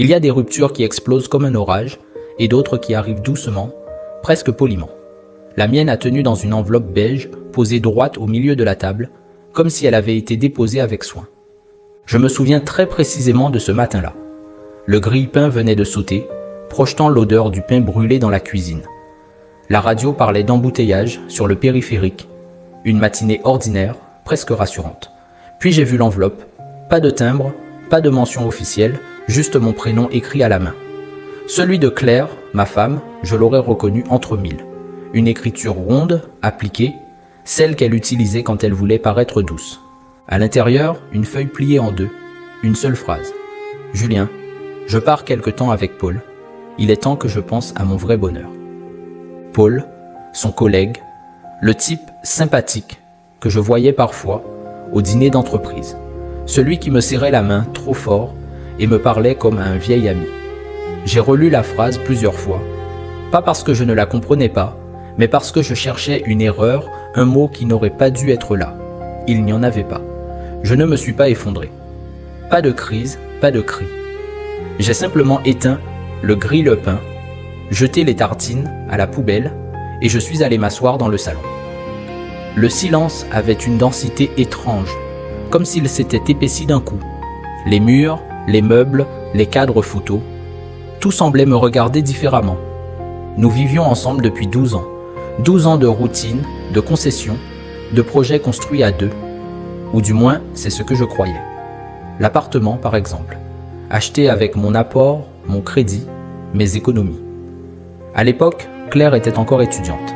Il y a des ruptures qui explosent comme un orage et d'autres qui arrivent doucement, presque poliment. La mienne a tenu dans une enveloppe beige, posée droite au milieu de la table, comme si elle avait été déposée avec soin. Je me souviens très précisément de ce matin-là. Le grille-pain venait de sauter, projetant l'odeur du pain brûlé dans la cuisine. La radio parlait d'embouteillage sur le périphérique. Une matinée ordinaire, presque rassurante. Puis j'ai vu l'enveloppe. Pas de timbre, pas de mention officielle, juste mon prénom écrit à la main. Celui de Claire, ma femme, je l'aurais reconnu entre mille. Une écriture ronde, appliquée, celle qu'elle utilisait quand elle voulait paraître douce. À l'intérieur, une feuille pliée en deux, une seule phrase. « Julien, je pars quelque temps avec Paul. Il est temps que je pense à mon vrai bonheur. » Paul, son collègue, le type sympathique que je voyais parfois au dîner d'entreprise. Celui qui me serrait la main trop fort et me parlait comme à un vieil ami. J'ai relu la phrase plusieurs fois, pas parce que je ne la comprenais pas, mais parce que je cherchais une erreur, un mot qui n'aurait pas dû être là. Il n'y en avait pas. Je ne me suis pas effondré. Pas de crise, pas de cri. J'ai simplement éteint le grille-pain, jeté les tartines à la poubelle et je suis allé m'asseoir dans le salon. Le silence avait une densité étrange, comme s'il s'était épaissi d'un coup. Les murs, les meubles, les cadres photos, tout semblait me regarder différemment. Nous vivions ensemble depuis 12 ans. 12 ans de routine, de concessions, de projets construits à deux. Ou du moins, c'est ce que je croyais. L'appartement, par exemple, acheté avec mon apport, mon crédit, mes économies. À l'époque, Claire était encore étudiante.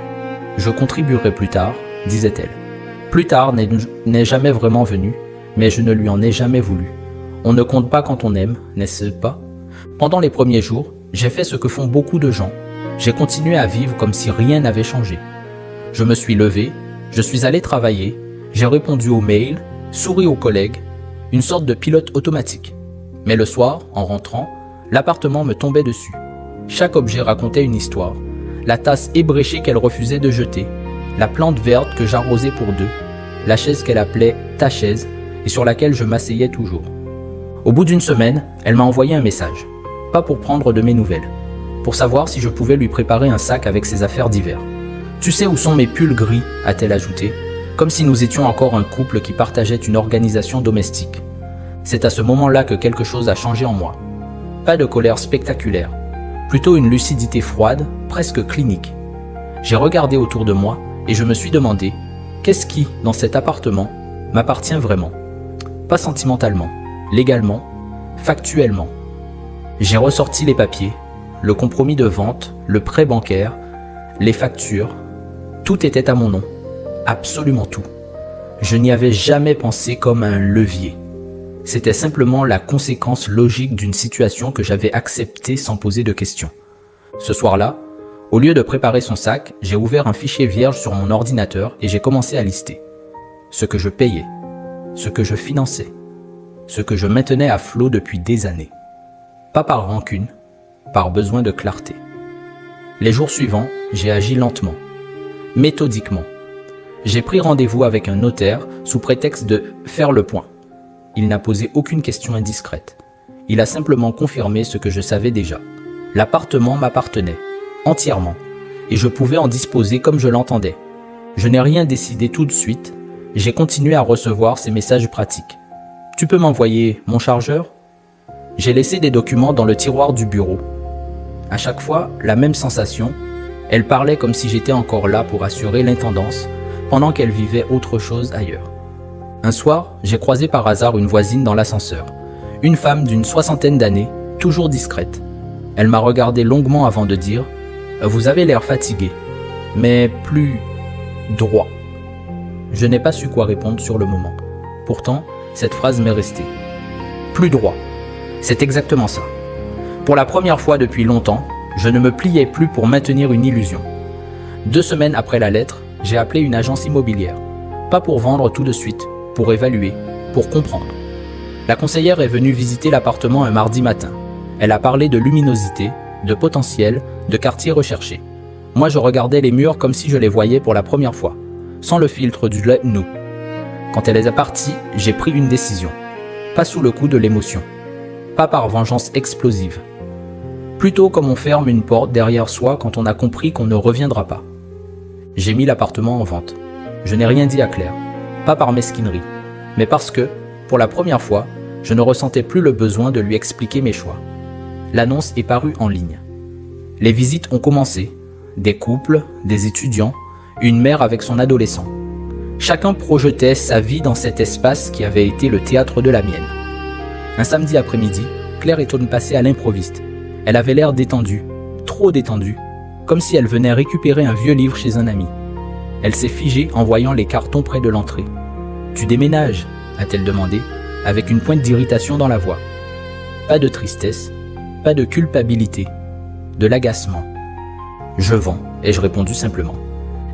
Je contribuerai plus tard, disait-elle. Plus tard n'est jamais vraiment venu, mais je ne lui en ai jamais voulu. On ne compte pas quand on aime, n'est-ce pas? Pendant les premiers jours, j'ai fait ce que font beaucoup de gens. J'ai continué à vivre comme si rien n'avait changé. Je me suis levé, je suis allé travailler, j'ai répondu aux mails, souri aux collègues, une sorte de pilote automatique. Mais le soir, en rentrant, l'appartement me tombait dessus. Chaque objet racontait une histoire. La tasse ébréchée qu'elle refusait de jeter, la plante verte que j'arrosais pour deux, la chaise qu'elle appelait ta chaise et sur laquelle je m'asseyais toujours. Au bout d'une semaine, elle m'a envoyé un message. Pas pour prendre de mes nouvelles, pour savoir si je pouvais lui préparer un sac avec ses affaires d'hiver. « Tu sais où sont mes pulls gris ?» a-t-elle ajouté, comme si nous étions encore un couple qui partageait une organisation domestique. C'est à ce moment-là que quelque chose a changé en moi. Pas de colère spectaculaire, plutôt une lucidité froide, presque clinique. J'ai regardé autour de moi et je me suis demandé, qu'est-ce qui, dans cet appartement, m'appartient vraiment? Pas sentimentalement, légalement, factuellement. J'ai ressorti les papiers, le compromis de vente, le prêt bancaire, les factures. Tout était à mon nom, absolument tout. Je n'y avais jamais pensé comme à un levier. C'était simplement la conséquence logique d'une situation que j'avais acceptée sans poser de questions. Ce soir-là, au lieu de préparer son sac, j'ai ouvert un fichier vierge sur mon ordinateur et j'ai commencé à lister. Ce que je payais, ce que je finançais, ce que je maintenais à flot depuis des années. Pas par rancune, par besoin de clarté. Les jours suivants, j'ai agi lentement, méthodiquement. J'ai pris rendez-vous avec un notaire sous prétexte de faire le point. Il n'a posé aucune question indiscrète. Il a simplement confirmé ce que je savais déjà. L'appartement m'appartenait, entièrement, et je pouvais en disposer comme je l'entendais. Je n'ai rien décidé tout de suite, j'ai continué à recevoir ces messages pratiques. « Tu peux m'envoyer mon chargeur ?» J'ai laissé des documents dans le tiroir du bureau. À chaque fois, la même sensation, elle parlait comme si j'étais encore là pour assurer l'intendance, pendant qu'elle vivait autre chose ailleurs. Un soir, j'ai croisé par hasard une voisine dans l'ascenseur, une femme d'une 60aine d'années, toujours discrète. Elle m'a regardé longuement avant de dire « Vous avez l'air fatigué, mais plus droit ». Je n'ai pas su quoi répondre sur le moment. Pourtant, cette phrase m'est restée. Plus droit. C'est exactement ça. Pour la première fois depuis longtemps, je ne me pliais plus pour maintenir une illusion. 2 semaines après la lettre, j'ai appelé une agence immobilière. Pas pour vendre tout de suite, pour évaluer, pour comprendre. La conseillère est venue visiter l'appartement un mardi matin. Elle a parlé de luminosité, de potentiel, de quartier recherché. Moi, je regardais les murs comme si je les voyais pour la première fois, sans le filtre du « nous ». Quand elle est partie, j'ai pris une décision. Pas sous le coup de l'émotion. pas par vengeance explosive. Plutôt comme on ferme une porte derrière soi quand on a compris qu'on ne reviendra pas. J'ai mis l'appartement en vente. Je n'ai rien dit à Claire, pas par mesquinerie, mais parce que, pour la première fois, je ne ressentais plus le besoin de lui expliquer mes choix. L'annonce est parue en ligne. Les visites ont commencé. Des couples, des étudiants, une mère avec son adolescent. Chacun projetait sa vie dans cet espace qui avait été le théâtre de la mienne. Un samedi après-midi, Claire est passée à l'improviste. Elle avait l'air détendue, trop détendue, comme si elle venait récupérer un vieux livre chez un ami. Elle s'est figée en voyant les cartons près de l'entrée. « Tu déménages ?» a-t-elle demandé, avec une pointe d'irritation dans la voix. Pas de tristesse, pas de culpabilité, de l'agacement. « Je vends », ai-je répondu simplement.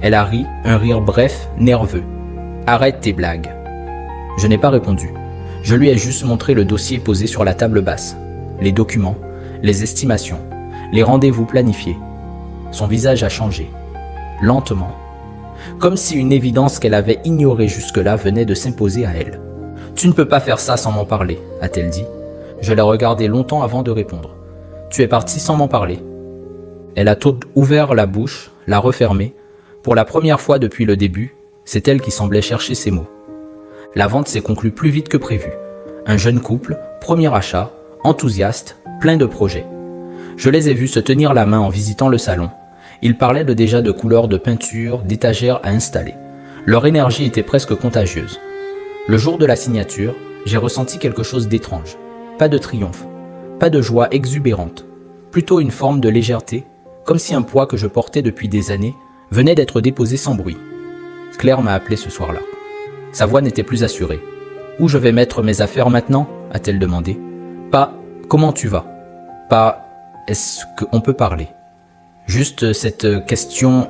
Elle a ri, un rire bref, nerveux. « Arrête tes blagues !» Je n'ai pas répondu. Je lui ai juste montré le dossier posé sur la table basse, les documents, les estimations, les rendez-vous planifiés. Son visage a changé, lentement, comme si une évidence qu'elle avait ignorée jusque-là venait de s'imposer à elle. « Tu ne peux pas faire ça sans m'en parler », a-t-elle dit. Je l'ai regardée longtemps avant de répondre. « Tu es parti sans m'en parler. » Elle a tout ouvert la bouche, l'a refermée. Pour la première fois depuis le début, c'est elle qui semblait chercher ses mots. La vente s'est conclue plus vite que prévu. Un jeune couple, premier achat, enthousiaste, plein de projets. Je les ai vus se tenir la main en visitant le salon. Ils parlaient déjà de couleurs de peinture, d'étagères à installer. Leur énergie était presque contagieuse. Le jour de la signature, j'ai ressenti quelque chose d'étrange. Pas de triomphe, pas de joie exubérante, plutôt une forme de légèreté, comme si un poids que je portais depuis des années venait d'être déposé sans bruit. Claire m'a appelé ce soir-là. Sa voix n'était plus assurée. « Où je vais mettre mes affaires maintenant ?» a-t-elle demandé. Pas « Comment tu vas ?» Pas « Est-ce qu'on peut parler ?» Juste cette question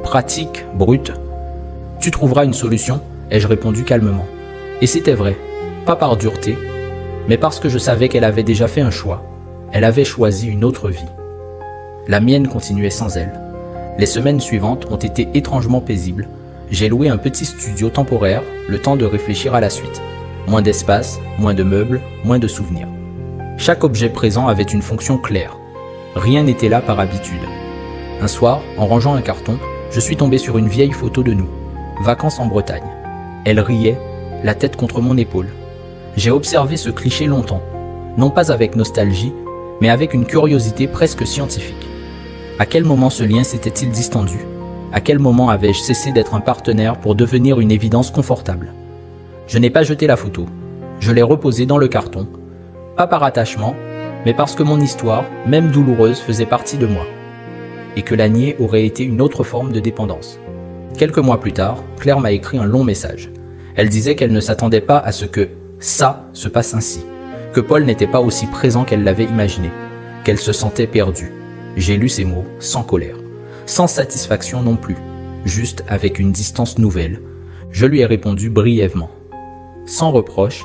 pratique, brute. « Tu trouveras une solution ?» ai-je répondu calmement. Et c'était vrai, pas par dureté, mais parce que je savais qu'elle avait déjà fait un choix. Elle avait choisi une autre vie. La mienne continuait sans elle. Les semaines suivantes ont été étrangement paisibles. J'ai loué un petit studio temporaire, le temps de réfléchir à la suite. Moins d'espace, moins de meubles, moins de souvenirs. Chaque objet présent avait une fonction claire. Rien n'était là par habitude. Un soir, en rangeant un carton, je suis tombé sur une vieille photo de nous. Vacances en Bretagne. Elle riait, la tête contre mon épaule. J'ai observé ce cliché longtemps, non pas avec nostalgie, mais avec une curiosité presque scientifique. À quel moment ce lien s'était-il distendu ? À quel moment avais-je cessé d'être un partenaire pour devenir une évidence confortable ? Je n'ai pas jeté la photo. Je l'ai reposée dans le carton. Pas par attachement, mais parce que mon histoire, même douloureuse, faisait partie de moi. Et que la nier aurait été une autre forme de dépendance. Quelques mois plus tard, Claire m'a écrit un long message. Elle disait qu'elle ne s'attendait pas à ce que ça se passe ainsi, que Paul n'était pas aussi présent qu'elle l'avait imaginé, qu'elle se sentait perdue. J'ai lu ces mots sans colère, sans satisfaction non plus, juste avec une distance nouvelle. Je lui ai répondu brièvement, sans reproche,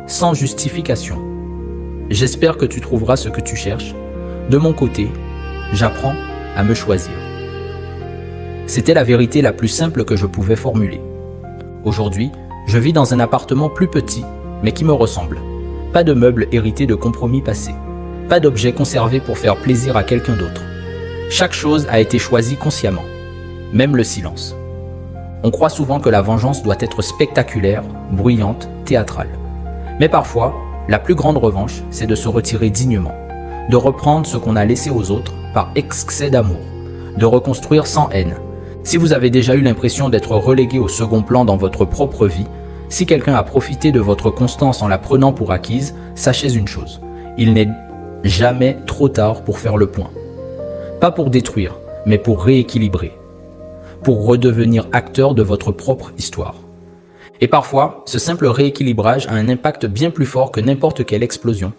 sans justification. J'espère que tu trouveras ce que tu cherches. De mon côté, j'apprends à me choisir. C'était la vérité la plus simple que je pouvais formuler. Aujourd'hui, je vis dans un appartement plus petit, mais qui me ressemble. Pas de meubles hérités de compromis passés. Pas d'objets conservés pour faire plaisir à quelqu'un d'autre. Chaque chose a été choisie consciemment. Même le silence. On croit souvent que la vengeance doit être spectaculaire, bruyante, théâtrale. Mais parfois, la plus grande revanche, c'est de se retirer dignement. De reprendre ce qu'on a laissé aux autres par excès d'amour. De reconstruire sans haine. Si vous avez déjà eu l'impression d'être relégué au second plan dans votre propre vie, si quelqu'un a profité de votre constance en la prenant pour acquise, sachez une chose, il n'est jamais trop tard pour faire le point. Pas pour détruire, mais pour rééquilibrer. Pour redevenir acteur de votre propre histoire. Et parfois, ce simple rééquilibrage a un impact bien plus fort que n'importe quelle explosion,